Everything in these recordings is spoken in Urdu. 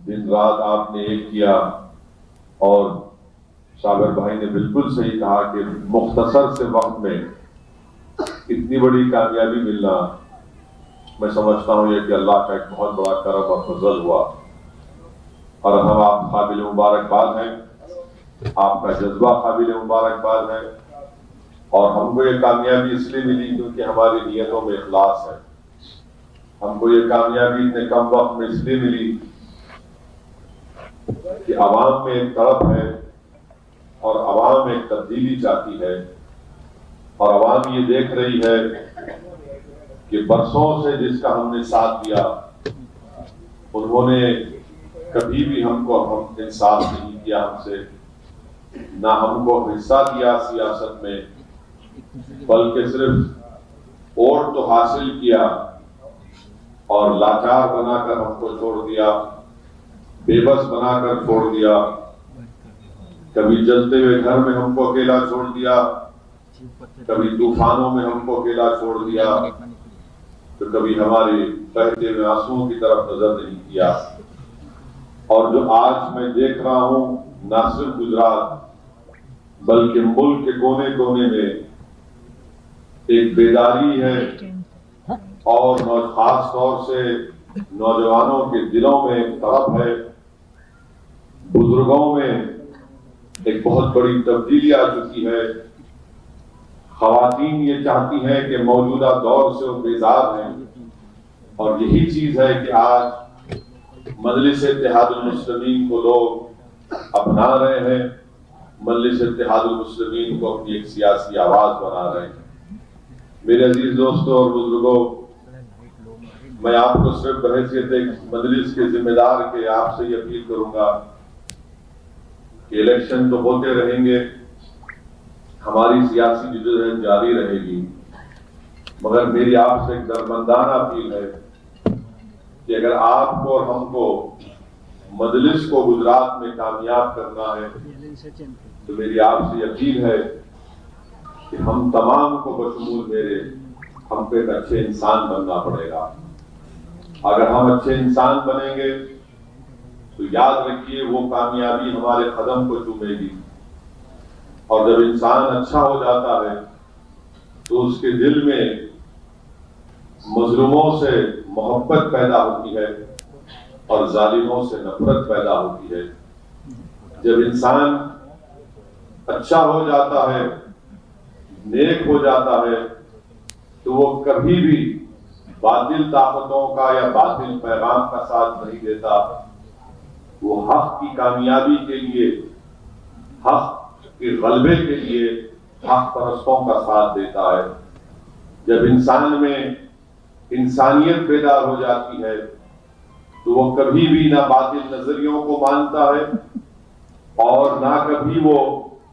دن رات آپ نے ایک کیا، اور صابر بھائی نے بالکل صحیح کہا کہ مختصر سے وقت میں اتنی بڑی کامیابی ملنا، میں سمجھتا ہوں یہ کہ اللہ کا ایک بہت بڑا کرم اور فضل ہوا، اور ہم آپ قابل مبارکباد ہیں، آپ کا جذبہ قابل مبارکباد ہے، اور ہم کو یہ کامیابی اس لیے ملی کیونکہ ہماری نیتوں میں اخلاص ہے۔ ہم کو یہ کامیابی اتنے کم وقت میں اس لیے ملی کہ عوام میں ایک طرف ہے، اور عوام ایک تبدیلی چاہتی ہے، اور عوام یہ دیکھ رہی ہے کہ برسوں سے جس کا ہم نے ساتھ دیا، انہوں نے کبھی بھی ہم انصاف نہیں کیا ہم سے، نہ ہم کو حصہ دیا سیاست میں، بلکہ صرف ووٹ تو حاصل کیا اور لاچار بنا کر ہم کو چھوڑ دیا، بے بس بنا کر چھوڑ دیا، کبھی جلتے ہوئے گھر میں ہم کو اکیلا چھوڑ دیا، کبھی طوفانوں میں ہم کو اکیلا چھوڑ دیا، تو کبھی ہماری بہتے ہوئے آنسوؤں کی طرف نظر نہیں کیا۔ اور جو آج میں دیکھ رہا ہوں، نہ صرف گجرات بلکہ ملک کے کونے کونے میں ایک بیداری ہے، اور خاص طور سے نوجوانوں کے دلوں میں ایک طرف ہے، بزرگوں میں ایک بہت بڑی تبدیلی آ چکی ہے۔ خواتین یہ چاہتی ہیں کہ موجودہ دور سے وہ بیزار ہیں، اور یہی چیز ہے کہ آج مجلس اتحاد المسلمین کو لوگ اپنا رہے ہیں، مجلس اتحاد المسلمین کو اپنی ایک سیاسی آواز بنا رہے ہیں۔ میرے عزیز دوستوں اور بزرگوں، میں آپ کو صرف بحیثیت ایک مجلس کے ذمہ دار کے آپ سے یہ اپیل کروں گا کہ الیکشن تو ہوتے رہیں گے، ہماری سیاسی جدوجہد جاری رہے گی، مگر میری آپ سے ایک درمندانہ اپیل ہے کہ اگر آپ کو اور ہم کو مجلس کو گجرات میں کامیاب کرنا ہے تو میری آپ سے اپیل ہے کہ ہم تمام کو بشمول میرے ہم کو ایک اچھے انسان بننا پڑے گا۔ اگر ہم اچھے انسان بنیں گے تو یاد رکھیے وہ کامیابی ہمارے قدم کو چومے گی، اور جب انسان اچھا ہو جاتا ہے تو اس کے دل میں مظلوموں سے محبت پیدا ہوتی ہے اور ظالموں سے نفرت پیدا ہوتی ہے۔ جب انسان اچھا ہو جاتا ہے، نیک ہو جاتا ہے، تو وہ کبھی بھی باطل طاقتوں کا یا باطل پیغام کا ساتھ نہیں دیتا، وہ حق کی کامیابی کے لیے، حق کے غلبے کے لیے حق پرستوں کا ساتھ دیتا ہے۔ جب انسان میں انسانیت بیدار ہو جاتی ہے تو وہ کبھی بھی نہ باطل نظریوں کو مانتا ہے اور نہ کبھی وہ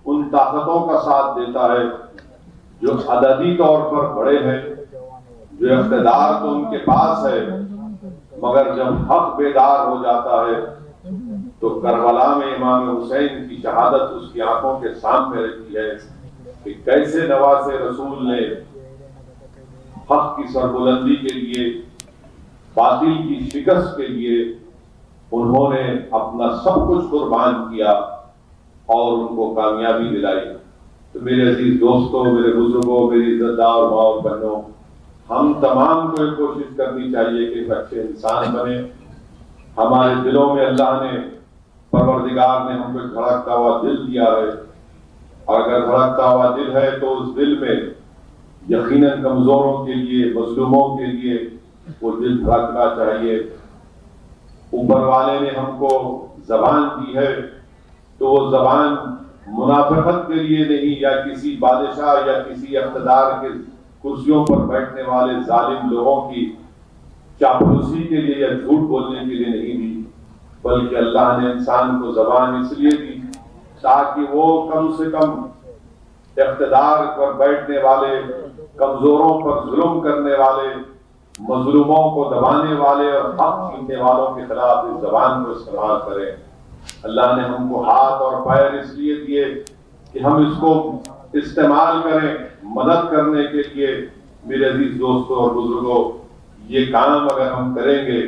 ان طاقتوں کا ساتھ دیتا ہے جو عددی طور پر بڑے ہیں، جو اقتدار تو ان کے پاس ہے، مگر جب حق بیدار ہو جاتا ہے تو کربلا میں امام حسین کی شہادت اس کی آنکھوں کے سامنے رہتی ہے کہ کیسے نواز رسول نے حق کی سربلندی کے لیے، باطل کی شکست کے لیے انہوں نے اپنا سب کچھ قربان کیا اور ان کو کامیابی دلائی۔ تو میرے عزیز دوستوں، میرے بزرگوں، میری عزت دار ماں اور بہنوں، ہم تمام کو یہ کوشش کرنی چاہیے کہ ایک اچھے انسان بنے۔ ہمارے دلوں میں اللہ نے، پروردگار نے ہم کو ایک دھڑکتا ہوا دل دیا ہے، اور اگر دھڑکتا ہوا دل ہے تو اس دل میں یقیناً کمزوروں کے لیے، مظلوموں کے لیے وہ دل دھڑکنا چاہیے۔ اوپر والے نے ہم کو زبان دی ہے تو وہ زبان منافقت کے لیے نہیں، یا کسی بادشاہ یا کسی اقتدار کے کرسیوں پر بیٹھنے والے ظالم لوگوں کی چاپلوسی کے لیے یا جھوٹ بولنے کے لیے نہیں دی، بلکہ اللہ نے انسان کو زبان اس لیے دی تاکہ وہ کم سے کم اقتدار پر بیٹھنے والے، کمزوروں پر ظلم کرنے والے، مظلوموں کو دبانے والے اور حق چھیننے والوں کے خلاف اس زبان کو استعمال کریں۔ اللہ نے ہم کو ہاتھ اور پیر اس لیے دیے کہ ہم اس کو استعمال کریں مدد کرنے کے لیے۔ میرے عزیز دوستوں اور بزرگوں، یہ کام اگر ہم کریں گے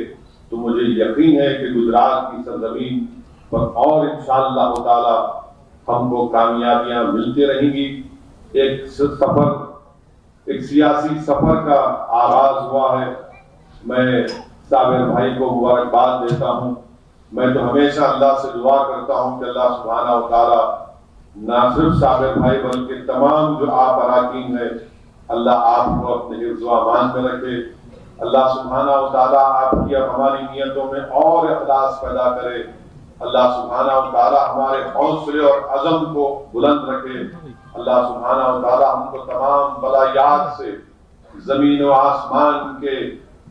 تو مجھے یقین ہے کہ گجرات کی سرزمین پر اور انشاءاللہ تعالی ہم کو کامیابیاں ملتی رہیں گی۔ ایک سیاسی سفر کا آغاز ہوا ہے۔ میں صابر بھائی کو مبارکباد دیتا ہوں۔ میں تو ہمیشہ اللہ سے دعا کرتا ہوں کہ اللہ سبحانہ و تعالی نہ صرف صابر بھائی بلکہ تمام جو آپ اراکین ہیں، اللہ آپ کو اپنے حفظ و امان میں رکھے۔ اللہ سبحانہ و تعالی آپ کی اور ہماری نیتوں میں اور اخلاص پیدا کرے۔ اللہ سبحانہ و تعالی ہمارے حوصلے اور عزم کو بلند رکھے۔ اللہ سبحانہ و تعالی ہم کو تمام بلایات سے، زمین و آسمان کے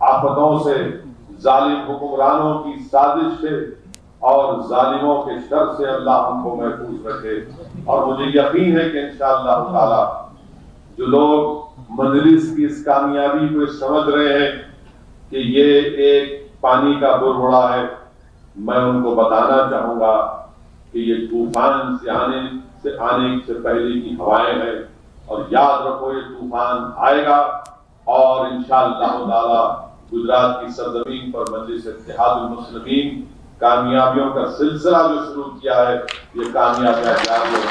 آفتوں سے، ظالم حکمرانوں کی سازش سے اور ظالموں کے شر سے اللہ ہم کو محفوظ رکھے۔ اور مجھے یقین ہے کہ انشاءاللہ تعالی جو لوگ مجلس کی اس کامیابی کو سمجھ رہے ہیں کہ یہ ایک پانی کا بربڑا ہے، میں ان کو بتانا چاہوں گا کہ یہ طوفان سے آنے سے پہلے کی ہوائیں ہیں، اور یاد رکھو یہ طوفان آئے گا اور انشاءاللہ تعالی گجرات کی سرزمین پر مجلس اتحاد المسلمین کامیابیوں کا سلسلہ جو شروع کیا ہے، یہ کامیابیاں جاری ہیں۔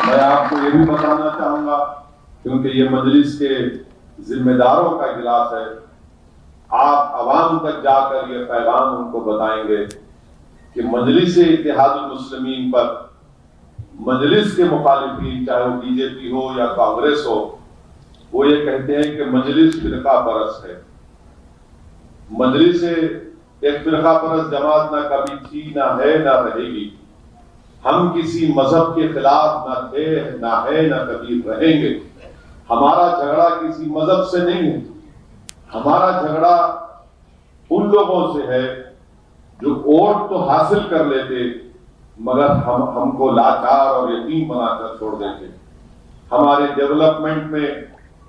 میں آپ کو یہ بھی بتانا چاہوں گا، کیونکہ یہ مجلس کے ذمہ داروں کا اجلاس ہے، آپ عوام تک جا کر یہ پیغام ان کو بتائیں گے کہ مجلس اتحاد المسلمین پر مجلس کے مخالفین، چاہے وہ بی جے پی ہو یا کانگریس ہو، وہ یہ کہتے ہیں کہ مجلس فرقہ پرست ہے۔ مجلس ایک فرقہ پرست جماعت نہ کبھی تھی، نہ ہے، نہ رہے گی۔ ہم کسی مذہب کے خلاف نہ تھے، نہ ہے، نہ کبھی رہیں گے۔ ہمارا جھگڑا کسی مذہب سے نہیں ہے، ہمارا جھگڑا ان لوگوں سے ہے جو ووٹ تو حاصل کر لیتے مگر ہم کو لاچار اور یتیم بنا کر چھوڑ دیتے۔ ہمارے ڈیولپمنٹ میں،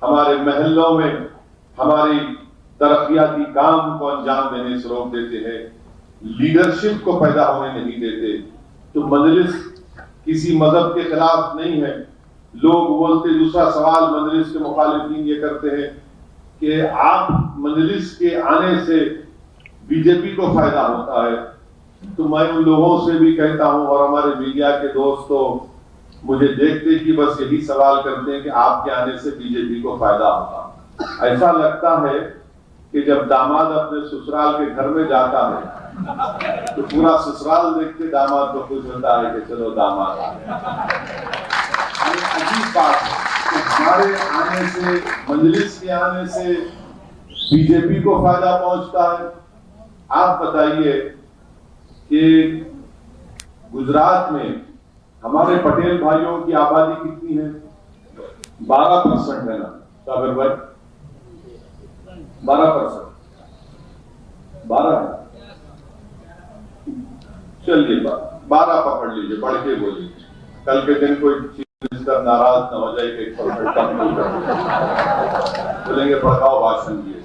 ہمارے محلوں میں، ہماری ترقیاتی کام کو انجام دینے سے روک دیتے ہیں، لیڈرشپ کو پیدا ہونے نہیں دیتے۔ تو مجلس کسی مذہب کے خلاف نہیں ہے۔ لوگ بولتے، دوسرا سوال مجلس کے مخالفین یہ کرتے ہیں کہ آپ مجلس کے آنے سے بی جے پی کو فائدہ ہوتا ہے۔ تو میں ان لوگوں سے بھی کہتا ہوں، اور ہمارے میڈیا کے دوستوں مجھے دیکھتے کہ بس یہی سوال کرتے ہیں کہ آپ کے آنے سے بی جے پی کو فائدہ ہوتا۔ ایسا لگتا ہے کہ جب داماد اپنے سسرال کے گھر میں جاتا ہے تو پورا سسرال دیکھ کے داماد کو خوش ہوتا ہے کہ چلو داماد آ گیا۔ عجیب بات ہے کہ ہمارے آنے سے، مجلس کے آنے سے بی جے پی کو فائدہ پہنچتا ہے۔ آپ بتائیے کہ گجرات میں ہمارے پٹیل بھائیوں کی آبادی کتنی ہے؟ 12% ہے نا صابر بھائی؟ 12%، 12 ہے۔ چلیے 12 پکڑ لیجیے، بڑھ کے بولیے، کل کے دن کوئی چیف منسٹر ناراض نہ ہو جائے کہ 1% کم نہیں کر بولیں گے بڑھاؤ بھاشن دیے۔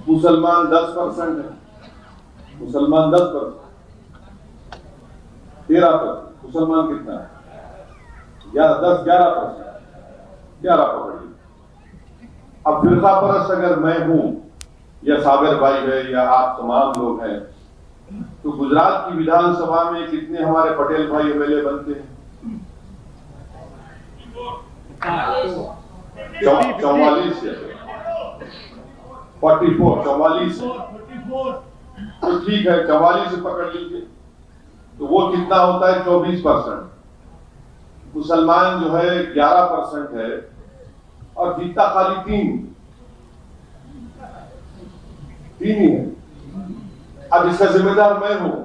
مسلمان 10% ہے، مسلمان 10%، 13%، مسلمان کتنا ہے؟ 11% پکڑ لیجیے۔ اب فرقہ پرست اگر میں ہوں یا صابر بھائی ہے یا آپ تمام لوگ ہیں، تو گجرات کی ویدھان سبھا میں کتنے ہمارے پٹیل بھائی ایم ایل اے بنتے ہیں؟ 44 ہے، 44 تو ٹھیک ہے، 44 سے پکڑ لیجیے، تو وہ کتنا ہوتا ہے؟ 24%۔ مسلمان جو ہے 11% ہے، اور جتنا خالی 3 ہی ہے۔ اب اس کا ذمہ دار میں ہوں،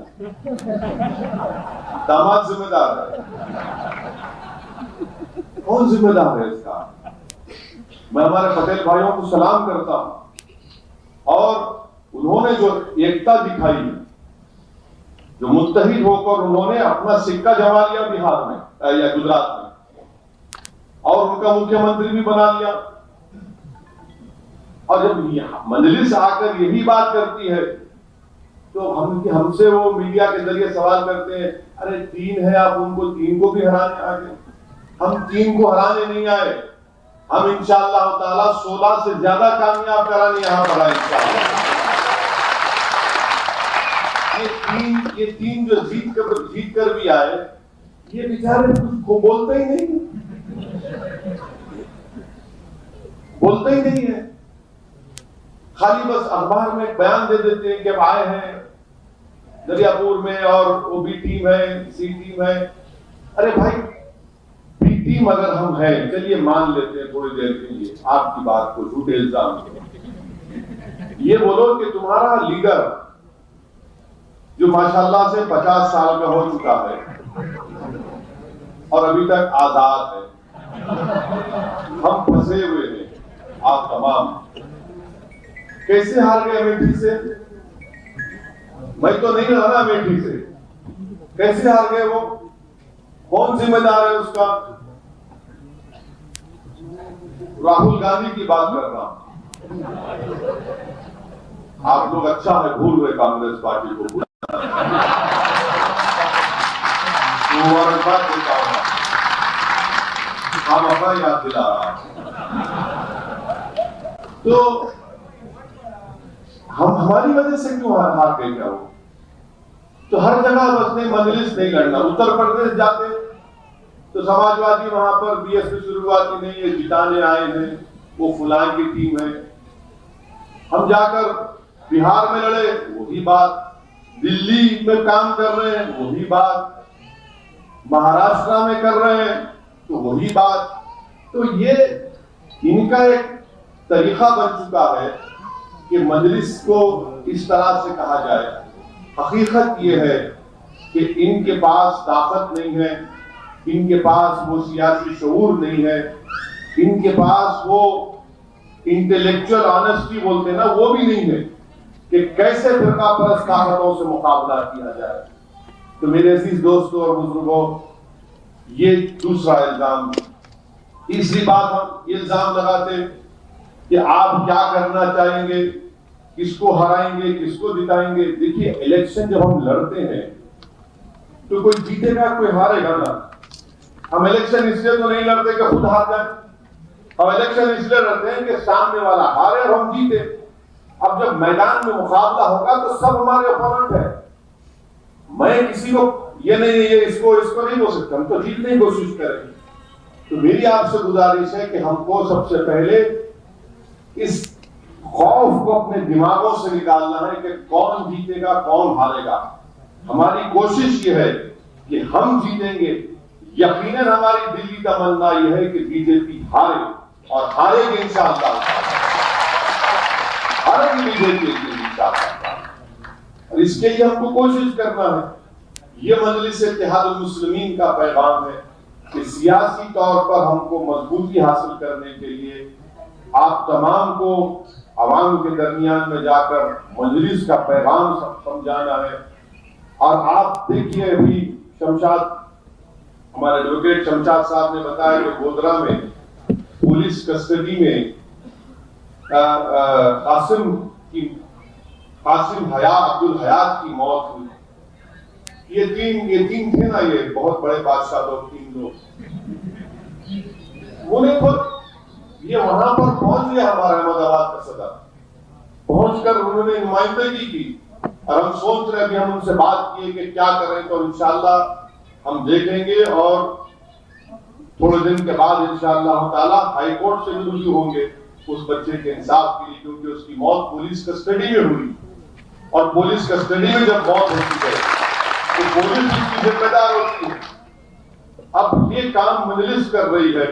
داماد ذمہ دار ہے، کون ذمہ دار ہے اس کا؟ میں ہمارے پٹیل بھائیوں کو سلام کرتا ہوں، اور انہوں نے جو ایکتا دکھائی، جو متحد ہو کر انہوں نے اپنا سکہ جما لیا بہار میں یا گجرات میں، اور ان کا مکھیہ منتری بھی بنا لیا۔ اور جب مجلس آ کر یہی بات کرتی ہے تو ہم سے وہ میڈیا کے ذریعے سوال کرتے ہیں، ارے 3 ہے، آپ ان کو 3 کو بھی ہرانے آ گئے۔ ہم 3 کو ہرانے نہیں آئے، ہم انشاءاللہ تعالیٰ 16 سے زیادہ کامیاب کرانے یہاں پر آئے انشاءاللہ۔ یہ تین جو جیت کر بھی آئے، یہ بیچارے کچھ کو بولتے ہی نہیں ہے، خالی بس اخبار میں بیان دے دیتے ہیں کہ اب آئے ہیں دریا پور میں اور وہ بی ٹیم ہے، سی ٹیم ہے۔ ارے بھائی، بی ٹیم اگر ہم ہیں، چلیے مان لیتے ہیں تھوڑی دیر کے لیے آپ کی بات کو، جھوٹے الزام یہ بولو کہ تمہارا لیڈر جو ماشاءاللہ سے 50 سال کا ہو چکا ہے اور ابھی تک آزاد ہے، ہم پھنسے ہوئے ہیں، آپ تمام کیسے ہار گئے امیٹھی سے؟ میں تو نہیں رہا نا امیٹھی سے، کیسے ہار گئے؟ وہ کون ذمہ دار ہے اس کا؟ راہل گاندھی کی بات کر رہا ہوں۔ آپ لوگ اچھا ہے بھول گئے کانگریس پارٹی کو، مبارکباد دیتا ہوں، ہم اپنا یاد دلا رہا ہوں۔ تو ہم ہماری وجہ سے کیوں ہار گئے؟ کیا ہو؟ تو ہر جگہ بس نے مجلس نہیں لڑنا۔ اتر پردیش جاتے تو سماجوادی وہاں پر بی ایس پی شروعاتی نہیں، یہ جتانے آئے ہیں، وہ فلاں کی ٹیم ہے۔ ہم جا کر بہار میں لڑے، وہی بات، دلی میں کام کر رہے ہیں، وہی بات، مہاراشٹر میں کر رہے ہیں تو وہی بات۔ تو یہ ان کا ایک طریقہ بن چکا ہے کہ مجلس کو اس طرح سے کہا جائے۔ حقیقت یہ ہے کہ ان کے پاس طاقت نہیں ہے، ان کے پاس وہ سیاسی شعور نہیں ہے، ان کے پاس وہ انٹلیکچوئل آنیسٹی بولتے ہیں نا، وہ بھی نہیں ہے کہ کیسے فرقہ پرست طاقتوں سے مقابلہ کیا جائے۔ تو میرے عزیز دوستوں اور بزرگوں، یہ دوسرا الزام۔ تیسری بات، ہم الزام لگاتے کہ آپ کیا کرنا چاہیں گے، کس کو ہرائیں گے، کس کو جتائیں گے۔ دیکھیے، الیکشن جب ہم لڑتے ہیں تو کوئی جیتے گا کوئی ہارے گا نا۔ ہم الیکشن اس لیے تو نہیں لڑتے کہ خود ہار جائیں، ہم الیکشن اس لیے لڑتے ہیں کہ سامنے والا ہارے اور ہم جیتے۔ اب جب میدان میں مقابلہ ہوگا تو سب ہمارے اپوننٹ ہیں، میں کسی کو یہ نہیں یہ اس کو نہیں بول سکتا، ہم تو جیتنے کی کوشش کریں گے۔ تو میری آپ سے گزارش ہے کہ ہم کو سب سے پہلے اس خوف کو اپنے دماغوں سے نکالنا ہے کہ کون جیتے گا کون ہارے گا۔ ہماری کوشش یہ ہے کہ ہم جیتیں گے۔ یقیناً ہماری دلی تمنا یہ ہے کہ بی جے پی ہارے، اور ہارے گی انشاءاللہ، ہارے گی بی جے پی انشاءاللہ، اور اس کے لیے ہم کو کوشش کرنا ہے۔ یہ مجلس اتحاد المسلمین کا پیغام ہے کہ سیاسی طور پر ہم کو مضبوطی حاصل کرنے کے لیے آپ تمام کو عوام کے درمیان میں جا کر مجلس کا پیغام سمجھانا ہے۔ اور آپ دیکھیے، ابھی شمشاد، ہمارے ایڈوکیٹ شمشاد صاحب نے بتایا کہ گودرا میں پولیس کسٹڈی میں قاسم عبد الحیات کی موت ہوئی۔ یہ تین تھے نا، یہ بہت بڑے بادشاہ لوگ، تین لوگ، انہیں خود یہ وہاں پر پہنچ گیا ہمارا احمد آباد کا صدر، پہنچ کر انہوں نے نمائندگی کی، اور ہم سوچ رہے ہیں، ہم ان سے بات کیے کہ کیا کریں، تو انشاءاللہ ہم دیکھیں گے، اور تھوڑے دن کے بعد انشاءاللہ تعالی ہائی کورٹ سے بھی رجوع ہوں گے اس بچے کے انصاف کے لیے، کیونکہ اس کی موت پولیس کسٹڈی میں ہوئی، اور پولیس کسٹڈی میں جب موت ہوتی ہے تو پولیس اس کی ذمہ دار ہوتی ہے۔ اب یہ کام مجلس کر رہی ہے،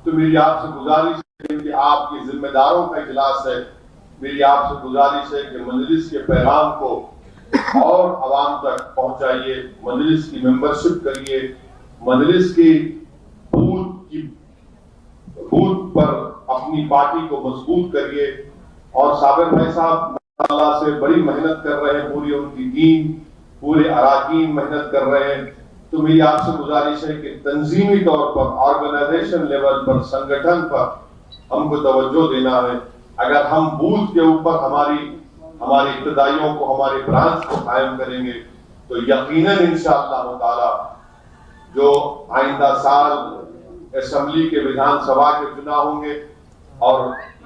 تو میری آپ سے گزارش ہے کہ آپ کی ذمہ داروں کا اجلاس ہے، میری آپ سے گزارش ہے کہ مجلس کے پیغام کو اور عوام تک پہنچائیے، مجلس کی ممبرشپ کریے، مجلس کی بوتھ پر اپنی پارٹی کو مضبوط کریے۔ اور صابر بھائی صاحب اللہ سے بڑی محنت کر رہے ہیں، پوری ان کی ٹیم، پورے اراکین محنت کر رہے ہیں۔ تو میری آپ سے گزارش ہے کہ تنظیمی طور پر، آرگنائزیشن لیول پر، سنگٹھن پر ہم کو توجہ دینا ہے۔ اگر ہم بوتھ کے اوپر ہماری ابتدائیوں کو، ہماری برانچ کو قائم کریں گے تو یقیناً انشاءاللہ تعالی جو آئندہ سال اسمبلی کے ویدھان سبھا کے چناؤ ہوں گے، اور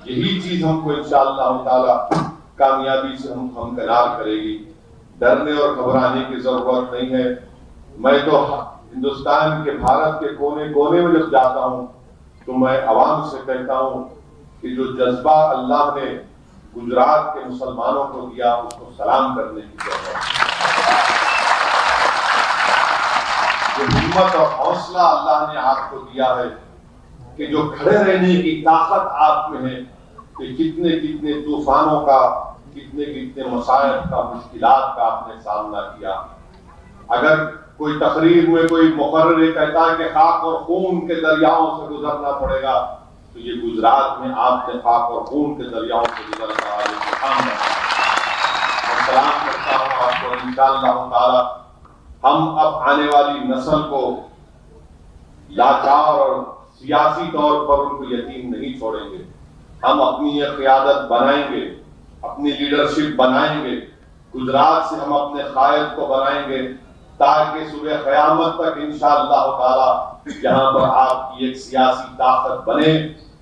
یہی چیز ہم کو انشاءاللہ تعالی کامیابی سے ہمکنار کرے گی۔ ڈرنے اور گھبرانے کی ضرورت نہیں ہے۔ میں تو ہندوستان کے، بھارت کے کونے کونے میں جب جاتا ہوں تو میں عوام سے کہتا ہوں کہ جو جذبہ اللہ نے گجرات کے مسلمانوں کو دیا اس کو سلام کرنے کی ضرورت ہے۔ جو ہمت اور حوصلہ اللہ نے آپ کو دیا ہے کہ جو کھڑے رہنے کی طاقت آپ میں ہے، کہ کتنے کتنے طوفانوں کا، کتنے کتنے مصائب کا، مشکلات کا آپ نے سامنا کیا۔ اگر کوئی تقریر میں کوئی مقرر کہتا ہے کہ خاک اور خون کے دریاؤں سے گزرنا پڑے گا، تو یہ گجرات میں آپ نے خاک اور خون کے دریاؤں سے گزرنا ہے۔ میں سلام کرتا ہوں آپ کو، انشاءاللہ تعالی ہم اب آنے والی نسل کو لاچار اور سیاسی طور پر ان کو یتیم نہیں چھوڑیں گے۔ ہم اپنی یہ قیادت بنائیں گے، اپنی لیڈرشپ بنائیں گے، گجرات سے ہم اپنے قائد کو بنائیں گے، تاکہ صبح قیامت تک انشاءاللہ تعالی جہاں پر آپ کی ایک سیاسی طاقت بنے،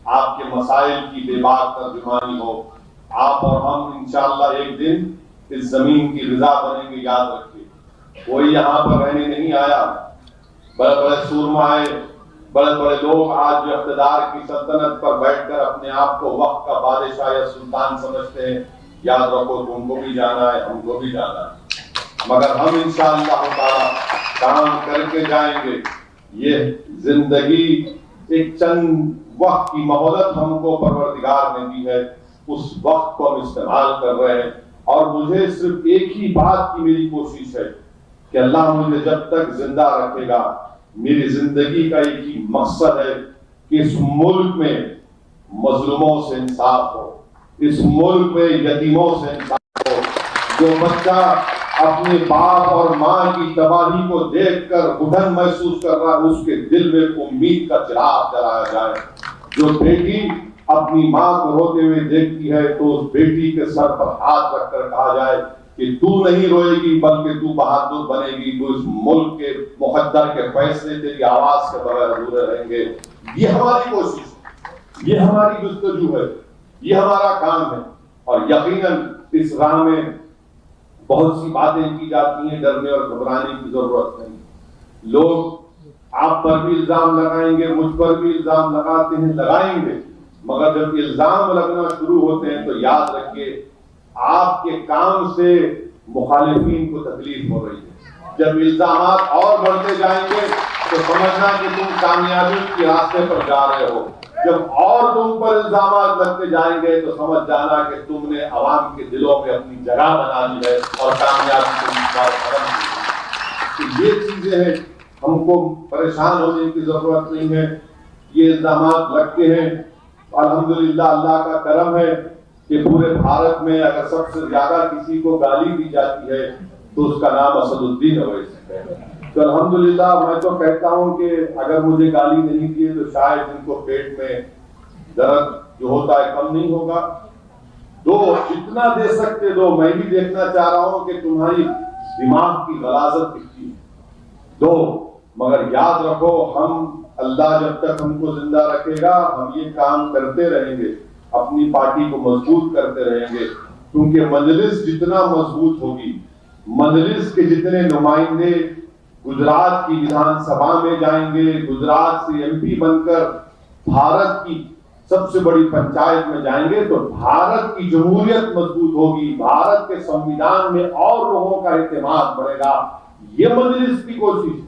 آپ کے مسائل کی بے باک ترجمانی ہو، آپ اور ہم انشاءاللہ ایک دن اس زمین کی رضا بنیں گے۔ یاد رکھیے، کوئی یہاں پر رہنے نہیں آیا۔ بڑے بڑے سورما آئے، بڑے بڑے لوگ آج جو اقتدار کی سلطنت پر بیٹھ کر اپنے آپ کو وقت کا بادشاہ یا سلطان سمجھتے ہیں، یاد رکھو تم کو بھی جانا ہے، ہم کو بھی جانا ہے، مگر ہم انشاءاللہ تعالی کام کر کے جائیں گے۔ یہ زندگی ایک چند وقت کی مہلت ہم کو پروردگار نے دی ہے، اس وقت کو ہم استعمال کر رہے ہیں، اور مجھے صرف ایک ہی بات کی میری کوشش ہے کہ اللہ مجھے جب تک زندہ رکھے گا، میری زندگی کا ایک ہی مقصد ہے کہ اس ملک میں مظلوموں سے انصاف ہو، اس ملک میں یتیموں سے انصاف ہو۔ جو بچہ اپنے باپ اور ماں کی تباہی کو دیکھ کر گھٹن محسوس کر رہا ہے، اس کے دل میں امید کا چراغ جلایا جائے۔ جو بیٹی اپنی ماں کو روتے ہوئے دیکھتی ہے تو اس بیٹی کے سر پر ہاتھ رکھ کر کہا جائے کہ تو نہیں روئے گی بلکہ تو بہادر بنے گی، تو اس ملک کے مقدر کے فیصلے تیری آواز کے بغیر ادھورے رہیں گے۔ یہ ہماری کوشش ہے، یہ ہماری جستجو ہے، یہ ہمارا کام ہے، اور یقیناً اس راہ میں بہت سی باتیں کی جاتی ہیں، ڈرنے اور گھبرانے کی ضرورت نہیں۔ لوگ آپ پر بھی الزام لگائیں گے، مجھ پر بھی الزام لگاتے ہیں، لگائیں گے، مگر جب الزام لگنا شروع ہوتے ہیں تو یاد رکھیے آپ کے کام سے مخالفین کو تکلیف ہو رہی ہے۔ جب الزامات اور بڑھتے جائیں گے تو سمجھنا کہ تم کامیابی کے راستے پر جا رہے ہو، جب اور تم پر الزامات لگتے جائیں گے تو سمجھ جانا کہ تم نے عوام کے دلوں میں اپنی جگہ بنا لی ہے اور کامیابی کو ختم کی۔ یہ چیزیں ہیں، ہم کو پریشان ہونے کی ضرورت نہیں ہے۔ یہ الزامات لگتے ہیں، الحمدللہ اللہ کا کرم ہے کہ پورے بھارت میں اگر سب سے زیادہ کسی کو گالی دی جاتی ہے تو اس کا نام اسد الدین اویسی ہے۔ تو الحمدللہ میں تو کہتا ہوں کہ اگر مجھے گالی نہیں دیے تو شاید ان کو پیٹ میں درد جو ہوتا ہے کم نہیں ہوگا۔ دو، جتنا دے سکتے دو، میں بھی دیکھنا چاہ رہا ہوں کہ تمہاری دماغ کی غلاظت کتنی ہے، دو، مگر یاد رکھو ہم، اللہ جب تک ہم کو زندہ رکھے گا ہم یہ کام کرتے رہیں گے، اپنی پارٹی کو مضبوط کرتے رہیں گے، کیونکہ مجلس جتنا مضبوط ہوگی، مجلس کے جتنے نمائندے گجرات کی ویدھان سبھا میں جائیں گے، گجرات سے ایم پی بن کر بھارت کی سب سے بڑی پنچایت میں جائیں گے، تو بھارت کی جمہوریت مضبوط ہوگی، بھارت کے سنویدھان میں اور لوگوں کا اعتماد بڑھے گا۔ یہ مجلس کی کوشش ہے،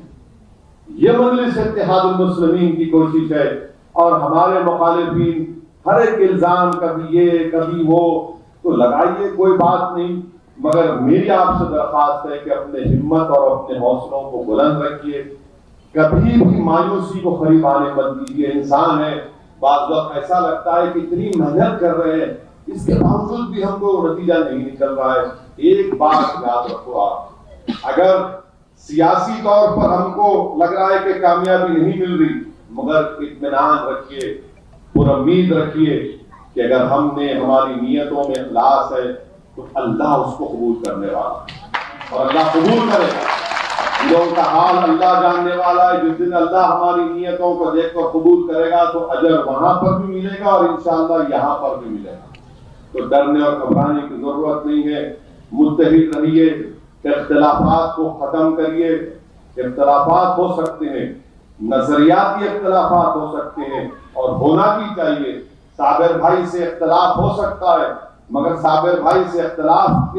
یہ مجلس اتحاد المسلمین کی کوشش ہے، اور ہمارے مخالفین ہر ایک الزام کبھی یہ کبھی وہ تو لگائیے، کوئی بات نہیں، مگر میری آپ سے درخواست ہے کہ اپنے ہمت اور اپنے حوصلوں کو بلند رکھیے، کبھی بھی مایوسی کو قریب آنے مت دیجیے۔ انسان ہے، بعض وقت ایسا لگتا ہے کہ اتنی محنت کر رہے ہیں اس کے باوجود بھی ہم کو نتیجہ نہیں نکل رہا ہے۔ ایک بات یاد رکھو، آپ اگر سیاسی طور پر ہم کو لگ رہا ہے کہ کامیابی نہیں مل رہی، مگر اطمینان رکھیے، پرامید رکھیے کہ اگر ہم نے، ہماری نیتوں میں اخلاص ہے تو اللہ اس کو قبول کرنے والا ہے، اور اللہ قبول کرے گا۔ لوگوں کا حال اللہ جاننے والا ہے. جس دن اللہ ہماری نیتوں کو دیکھ کر قبول کرے گا تو اجر وہاں پر بھی ملے گا اور انشاءاللہ یہاں پر بھی ملے گا. تو ڈرنے اور گھبرانے کی ضرورت نہیں ہے. متحد رہیے, اختلافات کو ختم کریے. اختلافات ہو سکتے ہیں, نظریاتی اختلافات ہو سکتے ہیں اور ہونا بھی چاہیے. صابر بھائی سے اختلاف ہو سکتا ہے مگر صابر بھائی سے اختلاف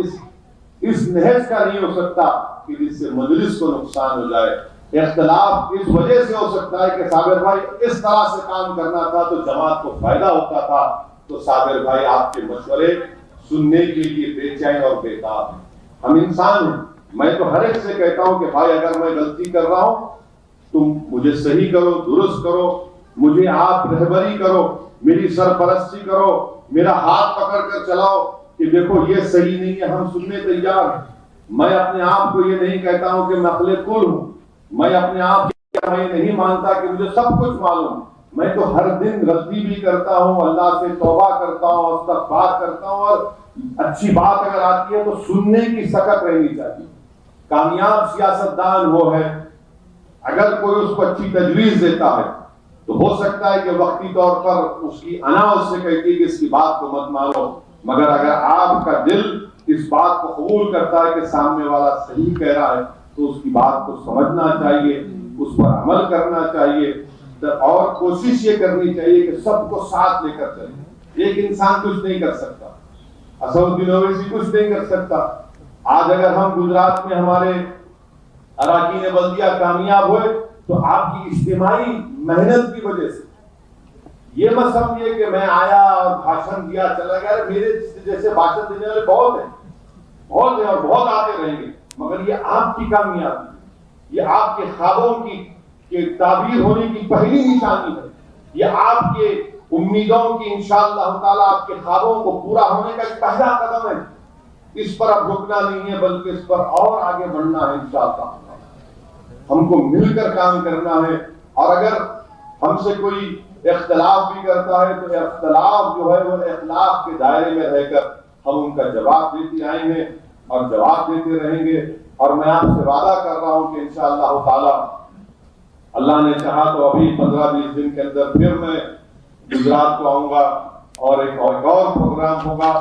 اس نہج کا نہیں ہو سکتا کہ جس سے مجلس کو نقصان ہو جائے. اختلاف اس وجہ سے ہو سکتا ہے کہ صابر بھائی اس طرح سے کام کرنا تھا تو جماعت کو فائدہ ہوتا تھا, تو صابر بھائی آپ کے مشورے سننے کے لیے بے چین اور بےتاب ہیں. ہم انسان ہیں. میں تو ہر ایک سے کہتا ہوں کہ بھائی اگر میں غلطی کر رہا ہوں تم مجھے صحیح کرو, درست کرو, مجھے آپ رہبری کرو, میری سرپرستی کرو, میرا ہاتھ پکڑ کر چلاؤ کہ دیکھو یہ صحیح نہیں ہے, ہم سننے تیار ہیں. میں اپنے آپ کو یہ نہیں کہتا ہوں کہ میں عقل کل ہوں. میں اپنے آپ کو میں نہیں مانتا کہ مجھے سب کچھ معلوم. میں تو ہر دن غلطی بھی کرتا ہوں, اللہ سے توبہ کرتا ہوں, استغفار کرتا ہوں, اور اچھی بات اگر آتی ہے تو سننے کی سکت رہنی چاہیے. کامیاب سیاستدان وہ ہے اگر کوئی اس کو اچھی تجویز دیتا ہے تو ہو سکتا ہے کہ وقتی طور پر اس کی انا اس سے کہتی ہے کہ اس کی بات کو مت مانو, مگر اگر آپ کا دل اس بات کو قبول کرتا ہے کہ سامنے والا صحیح کہہ رہا ہے تو اس کی بات کو سمجھنا چاہیے, اس پر عمل کرنا چاہیے, اور کوشش یہ کرنی چاہیے کہ سب کو ساتھ لے کر چلیں. ایک انسان کچھ نہیں کر سکتا, اسد الدین اویسی کچھ نہیں کر سکتا. آج اگر ہم گجرات میں ہمارے اراکین بلدیہ کامیاب ہوئے تو آپ کی اجتماعی محنت کی وجہ سے. یہ مت سمجھیے کہ میں آیا اور بھاشن دیا چلا گیا. میرے جیسے بھاشن دینے والے بہت ہیں اور بہت آتے رہیں گے, مگر یہ آپ کی کامیابی, یہ آپ کے خوابوں کی تعبیر ہونے کی پہلی نشانی ہے. یہ آپ کے امیدوں کی انشاءاللہ تعالیٰ آپ کے خوابوں کو پورا ہونے کا ایک پہلا قدم ہے. اس پر اب رکنا نہیں ہے بلکہ اس پر اور آگے بڑھنا ہے انشاءاللہ. ہم کو مل کر کام کرنا ہے, اور اگر ہم سے کوئی اختلاف بھی کرتا ہے تو اختلاف جو ہے وہ اخلاق کے دائرے میں رہ کر ہم ان کا جواب دیتے آئیں گے اور جواب دیتے رہیں گے. اور میں آپ سے وعدہ کر رہا ہوں کہ انشاءاللہ تعالی اللہ نے چاہا تو ابھی 15-20 دن کے اندر پھر میں گجرات کو آؤں گا اور ایک اور پروگرام ہوگا.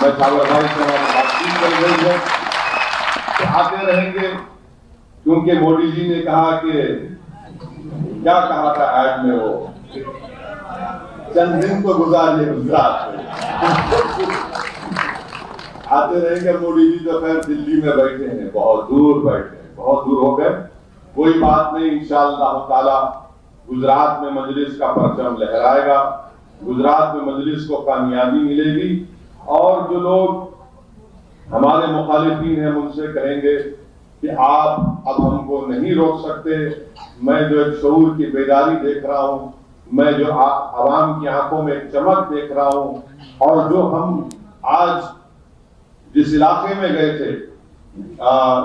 میں صابر بھائی سے ہماری بات چیت کر رہی ہے کہ آتے رہیں گے, کیونکہ مودی جی نے کہا کہ کیا کہا تھا ایڈ میں, وہ چند دن کو گزارے گجرات میں. آتے رہیں گے. مودی جی تو خیر دلی میں بیٹھے ہیں, بہت دور بیٹھے ہیں, بہت دور ہو گئے. کوئی بات نہیں, انشاءاللہ تعالی گجرات میں مجلس کا پرچم لہرائے گا, گجرات میں مجلس کو کامیابی ملے گی. اور جو لوگ ہمارے مخالفین ہیں ان سے کہیں گے کہ آپ اب ہم کو نہیں روک سکتے. میں جو ایک شعور کی بیداری دیکھ رہا ہوں, میں جو عوام کی آنکھوں میں ایک چمک دیکھ رہا ہوں, اور جو ہم آج جس علاقے میں گئے تھے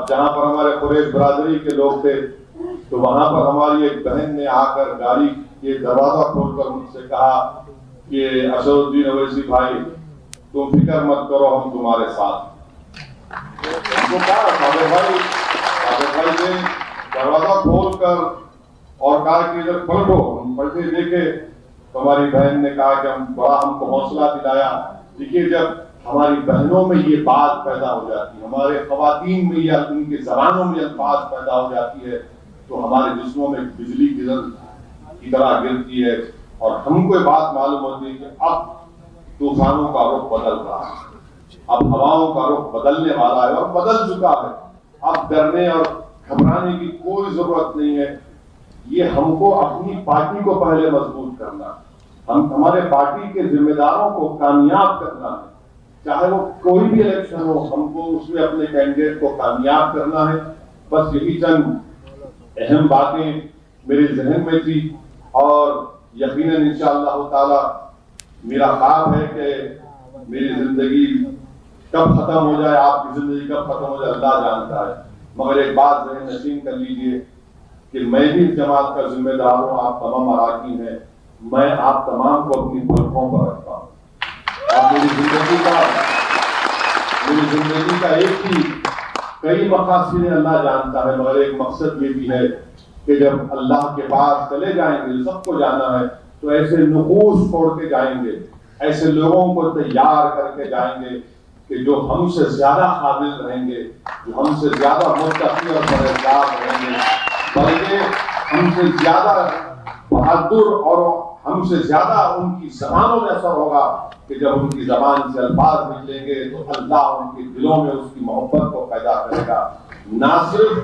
جہاں پر ہمارے قریش برادری کے لوگ تھے, تو وہاں پر ہماری ایک بہن نے آ کر گاڑی کے دروازہ کھول کر ان سے کہا کہ اسد الدین اویسی بھائی تم فکر مت کرو, ہم تمہارے ساتھ. ہم کو کہا صابر بھائی نے دروازہ کھول کر اور کہا کہ ادھر پلٹو. ہم پلٹے دیکھے تو ہماری بہن نے کہا کہ ہم کو حوصلہ دلایا. دیکھیے جب ہماری بہنوں میں یہ بات پیدا ہو جاتی ہے, ہمارے خواتین میں یا ان کے زبانوں میں الفاظ پیدا ہو جاتی ہے, تو ہمارے جسموں میں بجلی کی طرح گرتی ہے, اور ہم کو یہ بات معلوم ہوتی ہے کہ اب طوفانوں کا رخ بدل رہا ہے, اب ہواؤں کا رخ بدلنے والا ہے اور بدل چکا ہے. اب ڈرنے اور گھبرانے کی کوئی ضرورت نہیں ہے. یہ ہم کو اپنی پارٹی کو پہلے مضبوط کرنا, ہمارے پارٹی کے ذمہ داروں کو کامیاب کرنا ہے. چاہے وہ کوئی بھی الیکشن ہو, ہم کو اس میں اپنے کینڈیڈیٹ کو کامیاب کرنا ہے. بس یہی چند اہم باتیں میرے ذہن میں تھی, اور یقیناً انشاءاللہ تعالی میرا خواب ہے کہ میری زندگی کب ختم ہو جائے, آپ کی زندگی کب ختم ہو جائے اللہ جانتا ہے, مگر ایک بات ذہن نشین کر لیجئے کہ میں بھی اس جماعت کا ذمہ دار ہوں, آپ تمام اراکین ہیں, میں آپ تمام کو اپنی پلکوں پر رکھتا ہوں. اور میری زندگی کا ایک ہی کئی مقاصد اللہ جانتا ہے، مگر ایک مقصد یہ بھی ہے کہ جب اللہ کے پاس چلے جائیں گے، سب کو جانا ہے، تو ایسے نفوس چھوڑ کے جائیں گے، ایسے لوگوں کو تیار کر کے جائیں گے کہ جو ہم سے زیادہ قابل رہیں گے، جو ہم سے زیادہ متقی اور پرہیزگار رہیں گے، بلکہ ہم سے زیادہ بہادر اور ہم سے زیادہ ان کی زبانوں میں اثر ہوگا کہ جب ان کی زبان سے الفاظ نکلیں گے تو اللہ ان کے دلوں میں اس کی محبت کو پیدا کرے گا۔ نہ صرف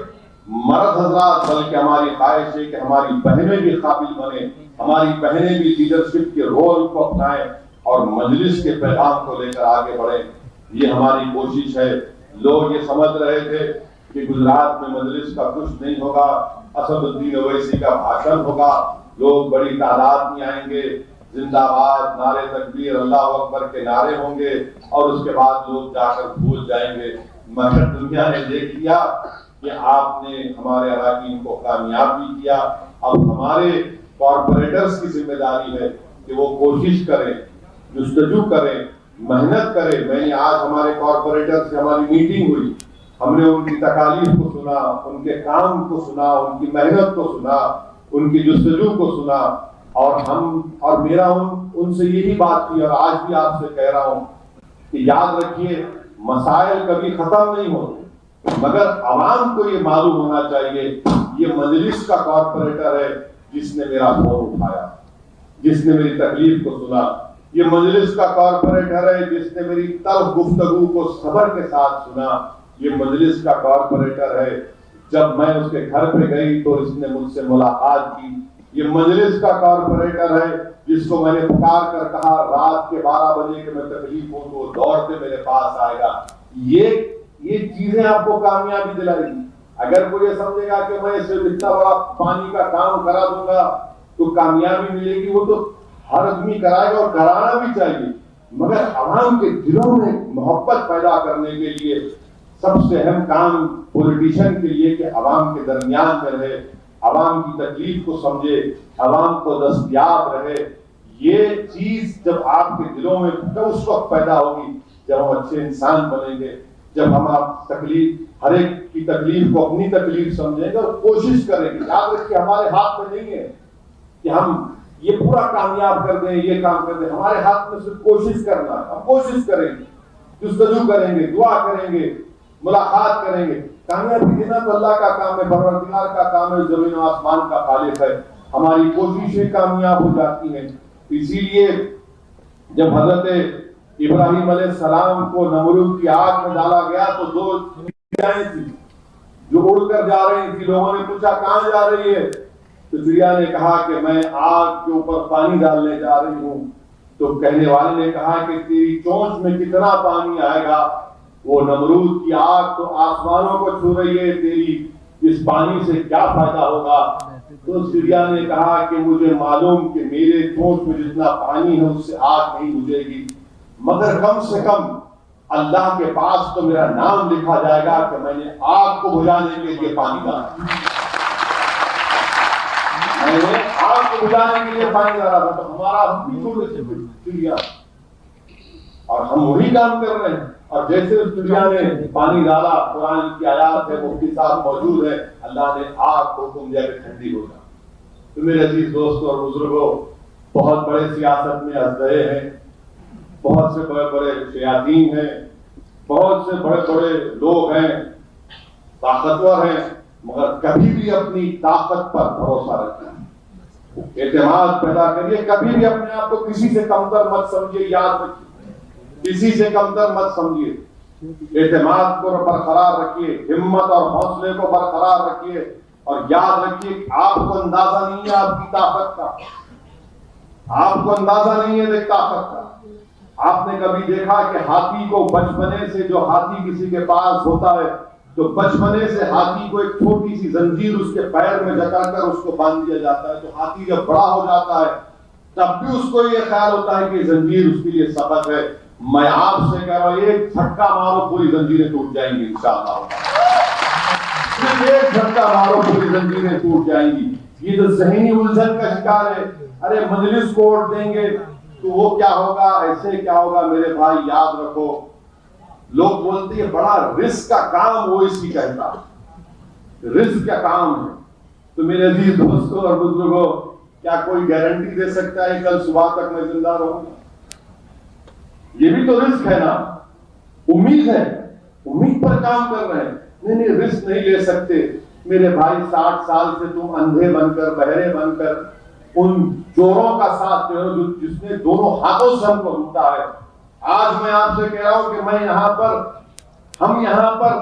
مرد حضرات بلکہ ہماری خواہش ہے کہ ہماری بہنیں بھی قابل بنیں، ہماری بہنیں بھی لیڈرشپ کے رول کو اپنائیں اور مجلس کے پیغام کو لے کر آگے بڑھیں۔ یہ ہماری کوشش ہے۔ لوگ یہ سمجھ رہے تھے کہ گجرات میں مجلس کا کچھ نہیں ہوگا، اسد الدین اویسی کا بھاشن ہوگا، لوگ بڑی تعداد میں آئیں گے، زندہ باد، نعرے تکبیر، اللہ اکبر کے نعرے ہوں گے اور اس کے بعد لوگ جا کر بھول جائیں گے۔ مگر دنیا نے دیکھ لیا کہ آپ نے ہمارے اراکین کو کامیاب بھی کیا۔ اب ہمارے کارپوریٹرز کی ذمہ داری ہے کہ وہ کوشش کریں، جستجو کریں، محنت کریں۔ میں نے آج ہمارے کارپوریٹر سے ہماری میٹنگ ہوئی، ہم نے ان کی تکالیف کو سنا، ان کے کام کو سنا، ان کی محنت کو سنا، ان کی جستجو کو سنا، اور میرا ان سے یہی بات تھی اور آج بھی آپ سے کہہ رہا ہوں کہ یاد رکھیے مسائل کبھی ختم نہیں ہوتے، مگر عوام کو یہ معلوم ہونا چاہیے یہ مجلس کا کارپوریٹر ہے جس نے میرا فون اٹھایا، جس نے میری تکلیف کو سنا، یہ مجلس کا کارپوریٹر ہے جس نے میری تلخ گفتگو کو صبر کے ساتھ سنا، یہ مجلس کا کارپوریٹر ہے جب میں اس کے گھر پہ گئی تو اس نے مجھ سے ملاقات کی، یہ مجلس کا کارپوریٹر ہے جس کو میں نے پکار کر کہا رات کے 12 بجے کہ میں تکلیف ہوں تو وہ دوڑتے میرے پاس آئے گا۔ یہ چیزیں آپ کو کامیابی دلائے گی۔ اگر کوئی یہ سمجھے گا کہ میں صرف اتنا بڑا پانی کا کام کرا دوں گا تو کامیابی ملے گی، وہ تو ہر آدمی کرائے گا اور کرانا بھی چاہیے، مگر عوام کے دلوں میں محبت پیدا کرنے کے لیے سب سے اہم کام پولیٹیشین کے لیے کہ عوام کے درمیان میں رہے، عوام کی تکلیف کو سمجھے، عوام کو دستیاب رہے۔ یہ چیز جب آپ کے دلوں میں اس وقت پیدا ہوگی جب ہم اچھے انسان بنیں گے، جب ہم ہر ایک کی تکلیف کو اپنی تکلیف سمجھیں گے اور کوشش کریں گے۔ یاد رکھیے ہمارے ہاتھ میں نہیں ہے کہ ہم یہ پورا کامیاب کر دیں، یہ کام کر دیں، ہمارے ہاتھ میں صرف کوشش کرنا ہے۔ ہم کوشش کریں گے، جستجو کریں گے، دعا کریں گے، ملاقات کریں گے۔ کامیابی دینا تو اللہ کا کام ہے، پروردگار کا کام ہے، زمین و آسمان کا خالق ہے۔ ہماری کوششیں کامیاب ہو جاتی ہیں۔ اسی لیے جب حضرت ابراہیم علیہ السلام کو نمرود کی آگ میں ڈالا گیا تو 2 چڑیاں تھیں جو اڑ کر جا رہی تھی۔ لوگوں نے پوچھا کہاں جا رہی ہے؟ تو چڑیا نے کہا کہ میں آگ کے اوپر پانی ڈالنے جا رہی ہوں۔ تو کہنے والے نے کہا کہ تیری چونچ میں کتنا پانی آئے گا؟ وہ نمرود کی آگ تو آسمانوں کو چھو رہی ہے، تیری اس پانی سے کیا فائدہ ہوگا؟ تو چڑیا نے کہا کہ مجھے معلوم کہ میرے چونچ میں جتنا پانی ہے اس سے آگ نہیں بجھے گی، مگر کم سے کم اللہ کے پاس تو میرا نام لکھا جائے گا کہ میں نے آگ کو بجھانے کے لیے پانی ڈالا، میں نے آگ کو بجھانے کے لیے پانی ڈالا تھا۔ تو ہمارا ہم بھی چھوٹے سے چڑیا اور ہم وہی کام کر رہے ہیں۔ اور جیسے اس چڑیا نے پانی ڈالا، قرآن کی آیات ہے، مفتی صاحب موجود ہے، اللہ نے آگ کو حکم دیا کہ ٹھنڈی ہو جائے۔ تو میرے عزیز دوستوں اور بزرگوں، بہت بڑے سیاست میں ازدہے ہیں، بہت سے بڑے بڑے شیاطین ہیں، بہت سے بڑے بڑے لوگ ہیں، طاقتور ہیں، مگر کبھی بھی اپنی طاقت پر بھروسہ رکھیں، اعتماد پیدا کریے، کبھی بھی اپنے آپ کو کسی سے کمتر مت سمجھیے، یاد رکھیے کسی سے کمتر مت سمجھیے، اعتماد کو برقرار رکھیے، ہمت اور حوصلے کو برقرار رکھیے، اور یاد رکھیے کہ آپ کو اندازہ نہیں ہے آپ کی طاقت کا، آپ کو اندازہ نہیں ہے طاقت کا۔ آپ نے کبھی دیکھا کہ ہاتھی کو بچپنے سے، جو ہاتھی کسی کے پاس ہوتا ہے تو بچپنے سے ہاتھی کو ایک چھوٹی سی زنجیر اس کے پیر میں جکڑ کر اس کو باندھ دیا جاتا ہے، تو ہاتھی جب بڑا ہو جاتا ہے تب بھی اس کو یہ خیال ہوتا ہے کہ زنجیر اس کے لیے سبق ہے۔ میں آپ سے کہہ رہا ہوں ایک جھٹکا مارو پوری زنجیریں ٹوٹ جائیں گی انشاءاللہ، صرف ایک جھٹکا مارو پوری زنجیریں ٹوٹ جائیں گی۔ یہ جو ذہنی الجھن کا شکار ہے، ارے مجلس کو ووٹ دیں گے تو وہ کیا ہوگا، ایسے کیا ہوگا، میرے بھائی یاد رکھو لوگ بولتے ہیں بڑا رزق کا کام وہ اس کی کہتا ہے، رزق کا کام ہے. تو میرے عزیز دوستوں اور بزرگوں، کیا کوئی گارنٹی دے سکتا ہے کل صبح تک میں زندہ رہوں گا؟ یہ بھی تو رزق ہے نا، امید ہے، امید پر کام کر رہے ہیں. نہیں رزق نہیں لے سکتے میرے بھائی. 60 سال سے تم اندھے بن کر، بہرے بن کر ان چوروں کا ساتھ دے رہے ہو جس نے دونوں ہاتھوں سے ہم کو لوٹا ہے. آج میں آپ سے کہہ رہا ہوں کہ ہم یہاں پر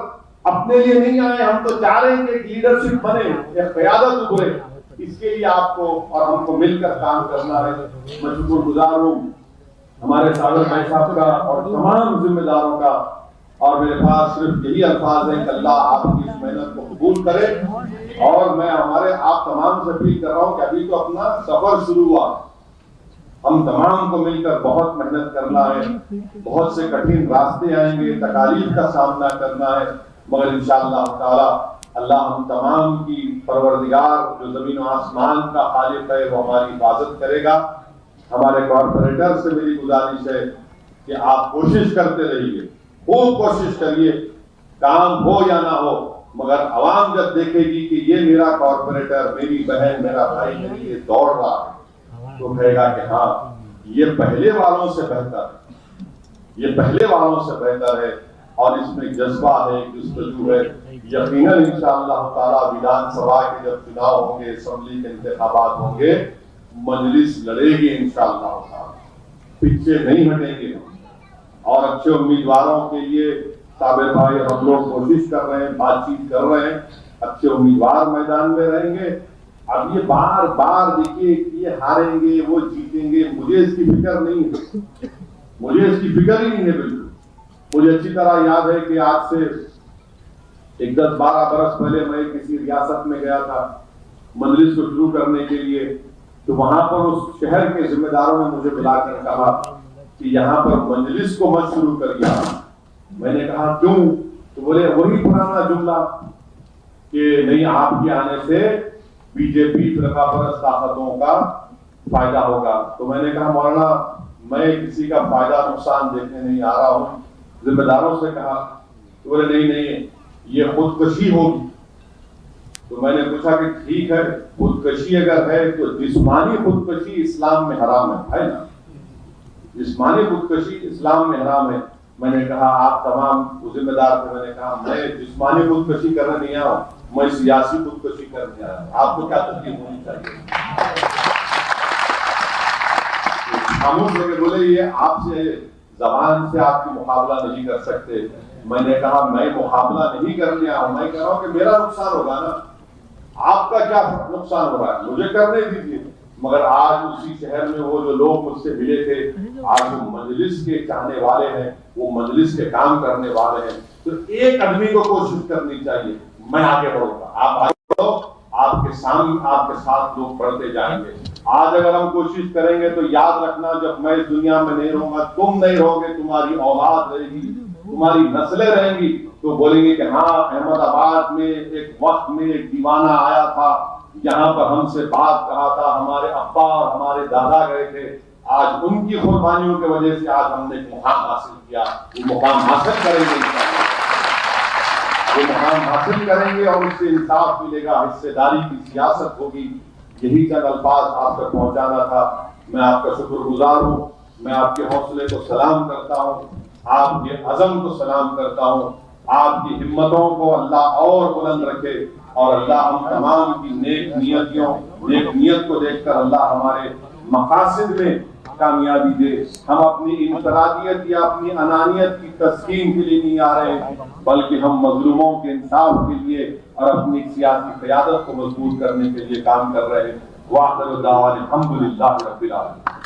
اپنے لیے نہیں آئے، ہم تو چاہ رہے ہیں کہ ایک لیڈرشپ بنے، ایک قیادت ابھرے. اس کے لیے آپ کو اور ہم کو مل کر کام کرنا ہے. میں شکر گزار ہوں ہمارے صابر بھائی صاحب کا اور تمام ذمہ داروں کا، اور میرے پاس صرف یہی الفاظ ہیں کہ اللہ آپ کی اس محنت کو قبول کرے. اور میں آپ تمام سے اپیل کر رہا ہوں کہ ابھی تو اپنا سفر شروع ہوا، ہم تمام کو مل کر بہت محنت کرنا ہے. بہت سے کٹھن راستے آئیں گے، تکالیف کا سامنا کرنا ہے، مگر انشاءاللہ تعالی اللہ ہم تمام کی پروردگار جو زمین و آسمان کا خالق ہے وہ ہماری حفاظت کرے گا. ہمارے کارپوریٹر سے میری گزارش ہے کہ آپ کوشش کرتے رہیے، خوب کوشش کریے، کام ہو یا نہ ہو، مگر عوام جب دیکھے گی کہ یہ میرا کارپوریٹر، میری بہن، میرا بھائی میرے لیے دوڑ رہا ہے، تو کہے گا کہ ہاں یہ پہلے والوں سے بہتر ہے، یہ پہلے والوں سے بہتر ہے. اور اس میں جذبہ ہے، جستجو ہے. یقیناً انشاءاللہ تعالیٰ ویدھان سبھا کے جب چناؤ ہوں گے، اسمبلی کے انتخابات ہوں گے، مجلس لڑے گی انشاءاللہ تعالیٰ، پیچھے نہیں ہٹیں گے. اور اچھے امیدواروں کے لیے صابر بھائی ہم لوگ کوشش کر رہے ہیں، بات چیت کر رہے ہیں، اچھے امیدوار میدان میں رہیں گے. اب یہ بار بار دیکھیے یہ ہاریں گے وہ جیتیں گے، مجھے اس کی فکر نہیں ہے، مجھے اس کی فکر ہی نہیں ہے بالکل. مجھے اچھی طرح یاد ہے کہ آج سے ایک 10-12 برس پہلے میں کسی ریاست میں گیا تھا مجلس کو شروع کرنے کے لیے. تو وہاں پر اس شہر کے ذمہ داروں نے مجھے بلا کر کہا کہ یہاں پر مجلس کو مت شروع کریے. میں نے کہا کیوں؟ تو بولے وہی پرانا جملہ کہ نہیں، آپ کے آنے سے بی جے پی فرقہ پرست طاقتوں کا فائدہ ہوگا. تو میں نے کہا مولانا میں کسی کا فائدہ نقصان دیکھنے نہیں آ رہا ہوں. ذمہ داروں سے کہا تو بولے نہیں یہ خودکشی ہوگی. تو میں نے پوچھا کہ ٹھیک ہے، خودکشی اگر ہے تو جسمانی خودکشی اسلام میں حرام ہے نا، جسمانی خودکشی اسلام میں حرام ہے. میں نے کہا آپ تمام ذمہ دار تھے، میں نے کہا میں جسمانی خودکشی کرنے نہیں آیا ہوں، میں سیاسی خودکشی کرنے آیا ہوں. آپ کو کیا تکلیف ہونی چاہیے؟ خاموش ہو کے بولے یہ آپ سے زبان سے آپ کی مقابلہ نہیں کر سکتے. میں نے کہا میں مقابلہ نہیں کرنے آیا ہوں، میں کہہ رہا ہوں کہ میرا نقصان ہوگا نا، آپ کا کیا نقصان ہو رہا ہے، مجھے کرنے دیجیے. مگر آج اسی شہر میں وہ جو لوگ مجھ سے ملے تھے آج وہ مجلس کے چاہنے والے ہیں، وہ مجلس کے کام کرنے والے ہیں. تو ایک آدمی کو کوشش کرنی چاہیے، میں آگے بڑھوں گا، آپ آگے بڑھو، آپ کے سامنے آپ کے ساتھ لوگ بڑھتے جائیں گے. آج اگر ہم کوشش کریں گے تو یاد رکھنا جب میں اس دنیا میں نہیں رہوں گا، تم نہیں رہو گے، تمہاری اولاد رہے گی، تمہاری نسلیں رہیں گی، تو بولیں گے کہ ہاں احمد آباد میں ایک وقت میں ایک دیوانہ آیا تھا، یہاں پر ہم سے بات کہا تھا، ہمارے ابا اور ہمارے دادا گئے تھے، آج ان کی قربانیوں کی وجہ سے آج ہم نے ایک مقام حاصل کیا. وہ مقام حاصل کریں گے انشاءاللہ، وہ مقام حاصل کریں گے اور اس سے انصاف ملے گا، حصے داری کی سیاست ہوگی. یہی چند الفاظ آپ تک پہنچانا تھا. میں آپ کا شکر گزار ہوں، میں آپ کے حوصلے کو سلام کرتا ہوں، آپ کے عزم کو سلام کرتا ہوں. آپ کی ہمتوں کو اللہ اور بلند رکھے، اور اللہ ہم تمام کی نیک نیت کو دیکھ کر اللہ ہمارے مقاصد میں کامیابی دے. ہم اپنی انفرادیت یا اپنی انانیت کی تسکین کے لیے نہیں آ رہے ہیں، بلکہ ہم مظلوموں کے انصاف کے لیے اور اپنی سیاسی قیادت کو مضبوط کرنے کے لیے کام کر رہے ہیں. وآخر دعوانا الحمدللہ رب العالمین.